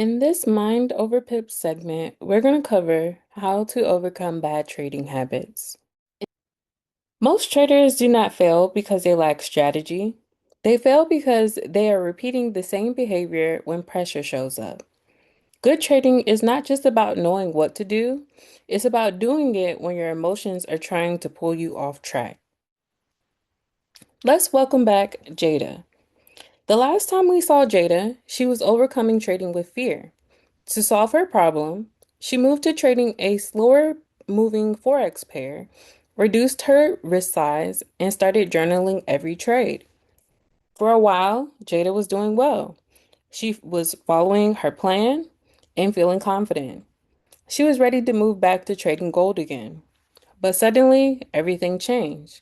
In this Mind Over Pip segment, we're going to cover how to overcome bad trading habits. Most traders do not fail because they lack strategy. They fail because they are repeating the same behavior when pressure shows up. Good trading is not just about knowing what to do, it's about doing it when your emotions are trying to pull you off track. Let's welcome back Jada. The last time we saw Jada, she was overcoming trading with fear. To solve her problem, she moved to trading a slower moving Forex pair, reduced her risk size, and started journaling every trade. For a while, Jada was doing well. She was following her plan and feeling confident. She was ready to move back to trading gold again. But suddenly, everything changed.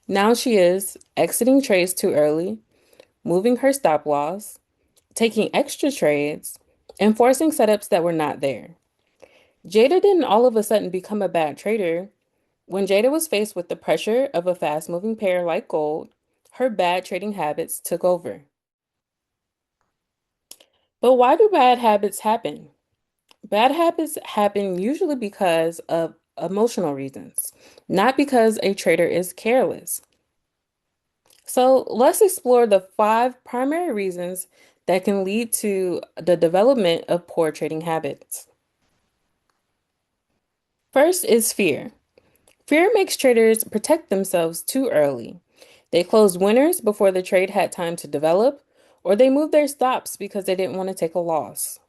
Now she is exiting trades too early, moving her stop loss, taking extra trades, and forcing setups that were not there. Jada didn't all of a sudden become a bad trader. When Jada was faced with the pressure of a fast moving pair like gold, her bad trading habits took over. But why do bad habits happen? Bad habits happen usually because of emotional reasons, not because a trader is careless. So let's explore the five primary reasons that can lead to the development of poor trading habits. First is fear. Fear makes traders protect themselves too early. They closed winners before the trade had time to develop, or they moved their stops because they didn't want to take a loss.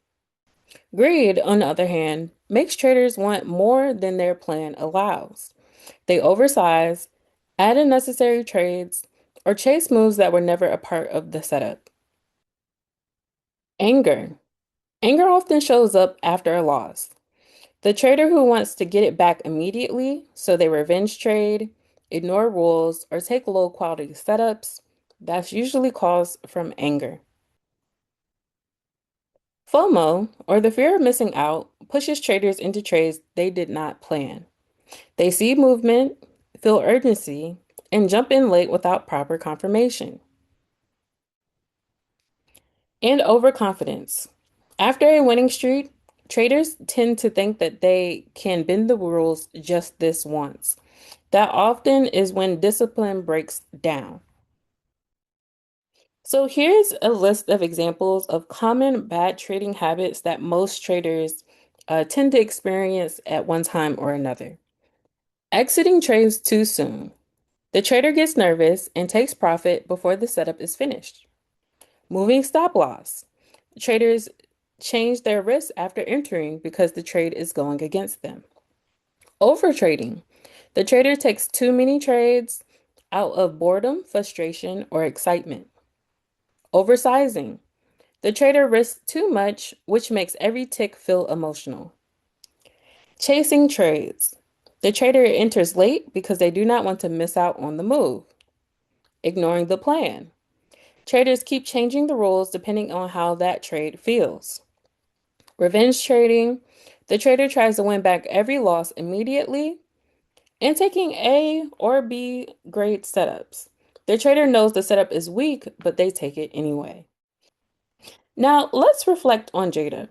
Greed, on the other hand, makes traders want more than their plan allows. They oversize, add unnecessary trades, or chase moves that were never a part of the setup. Anger. Anger often shows up after a loss. The trader who wants to get it back immediately, so they revenge trade, ignore rules, or take low quality setups, that's usually caused from anger. FOMO, or the fear of missing out, pushes traders into trades they did not plan. They see movement, feel urgency, and jump in late without proper confirmation. And overconfidence. After a winning streak, traders tend to think that they can bend the rules just this once. That often is when discipline breaks down. So here's a list of examples of common bad trading habits that most traders tend to experience at one time or another. Exiting trades too soon. The trader gets nervous and takes profit before the setup is finished. Moving stop loss. Traders change their risk after entering because the trade is going against them. Overtrading. The trader takes too many trades out of boredom, frustration, or excitement. Oversizing. The trader risks too much, which makes every tick feel emotional. Chasing trades. The trader enters late because they do not want to miss out on the move. Ignoring the plan. Traders keep changing the rules depending on how that trade feels. Revenge trading. The trader tries to win back every loss immediately and taking A or B grade setups. The trader knows the setup is weak, but they take it anyway. Now, let's reflect on Jada.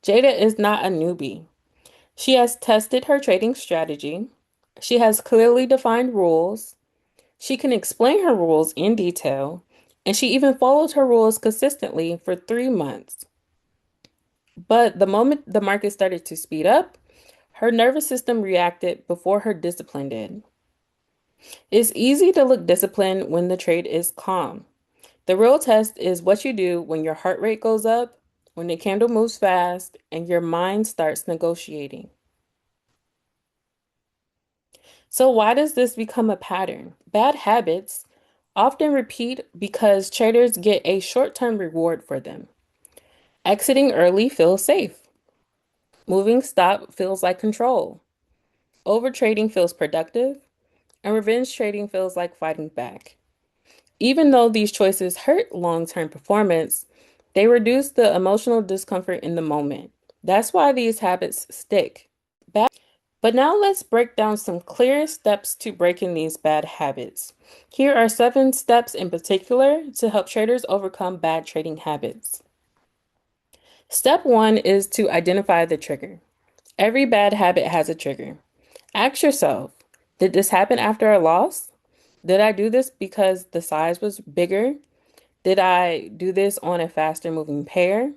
Jada is not a newbie. She has tested her trading strategy. She has clearly defined rules. She can explain her rules in detail. And she even followed her rules consistently for 3 months. But the moment the market started to speed up, her nervous system reacted before her discipline did. It's easy to look disciplined when the trade is calm. The real test is what you do when your heart rate goes up, when the candle moves fast, and your mind starts negotiating. So, why does this become a pattern? Bad habits often repeat because traders get a short term reward for them. Exiting early feels safe. Moving stop feels like control. Overtrading feels productive. And revenge trading feels like fighting back. Even though these choices hurt long term performance, they reduce the emotional discomfort in the moment. That's why these habits stick. But now let's break down some clear steps to breaking these bad habits. Here are 7 steps in particular to help traders overcome bad trading habits. Step one is to identify the trigger. Every bad habit has a trigger. Ask yourself, did this happen after a loss? Did I do this because the size was bigger? Did I do this on a faster moving pair?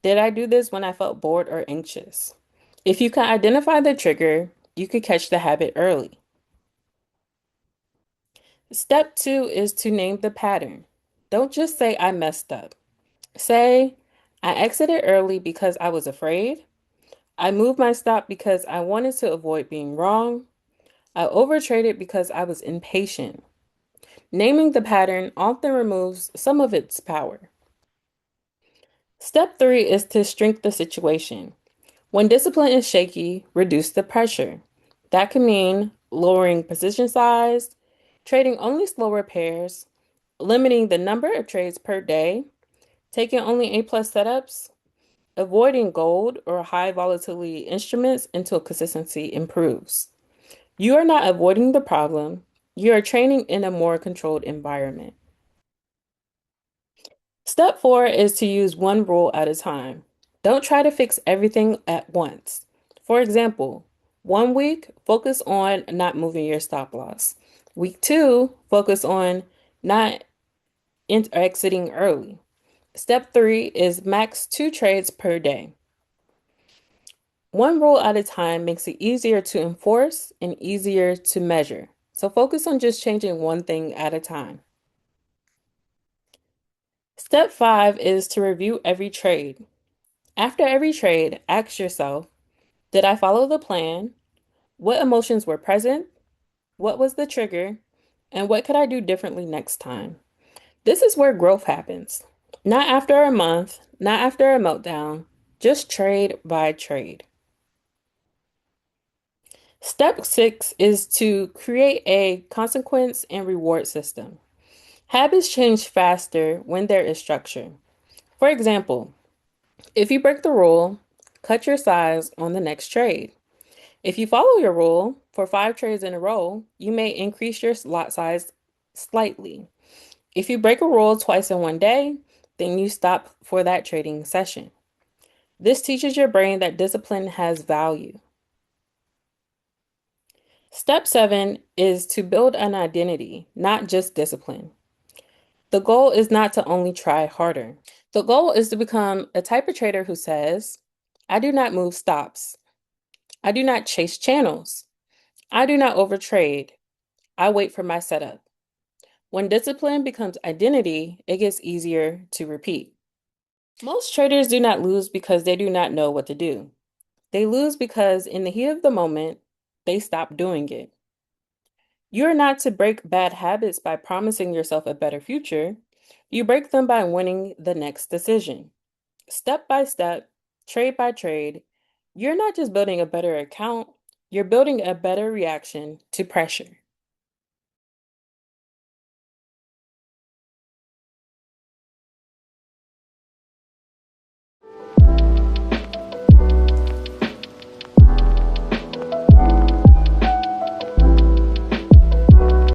Did I do this when I felt bored or anxious? If you can identify the trigger, you could catch the habit early. Step two is to name the pattern. Don't just say I messed up. Say, I exited early because I was afraid. I moved my stop because I wanted to avoid being wrong. I overtraded because I was impatient. Naming the pattern often removes some of its power. Step three is to shrink the situation. When discipline is shaky, reduce the pressure. That can mean lowering position size, trading only slower pairs, limiting the number of trades per day, taking only A plus setups, avoiding gold or high volatility instruments until consistency improves. You are not avoiding the problem, you are training in a more controlled environment. Step four is to use one rule at a time. Don't try to fix everything at once. For example, 1 week, focus on not moving your stop loss. Week two, focus on not exiting early. Step three is max 2 trades per day. One rule at a time makes it easier to enforce and easier to measure. So focus on just changing one thing at a time. Step five is to review every trade. After every trade, ask yourself, did I follow the plan? What emotions were present? What was the trigger? And what could I do differently next time? This is where growth happens. Not after a month, not after a meltdown, just trade by trade. Step six is to create a consequence and reward system. Habits change faster when there is structure. For example, if you break the rule, cut your size on the next trade. If you follow your rule for 5 trades in a row, you may increase your lot size slightly. If you break a rule twice in one day, then you stop for that trading session. This teaches your brain that discipline has value. Step seven is to build an identity, not just discipline. The goal is not to only try harder. The goal is to become a type of trader who says, I do not move stops. I do not chase channels. I do not overtrade. I wait for my setup. When discipline becomes identity, it gets easier to repeat. Most traders do not lose because they do not know what to do. They lose because in the heat of the moment, they stop doing it. You are not to break bad habits by promising yourself a better future. You break them by winning the next decision. Step by step, trade by trade, you're not just building a better account, you're building a better reaction to pressure.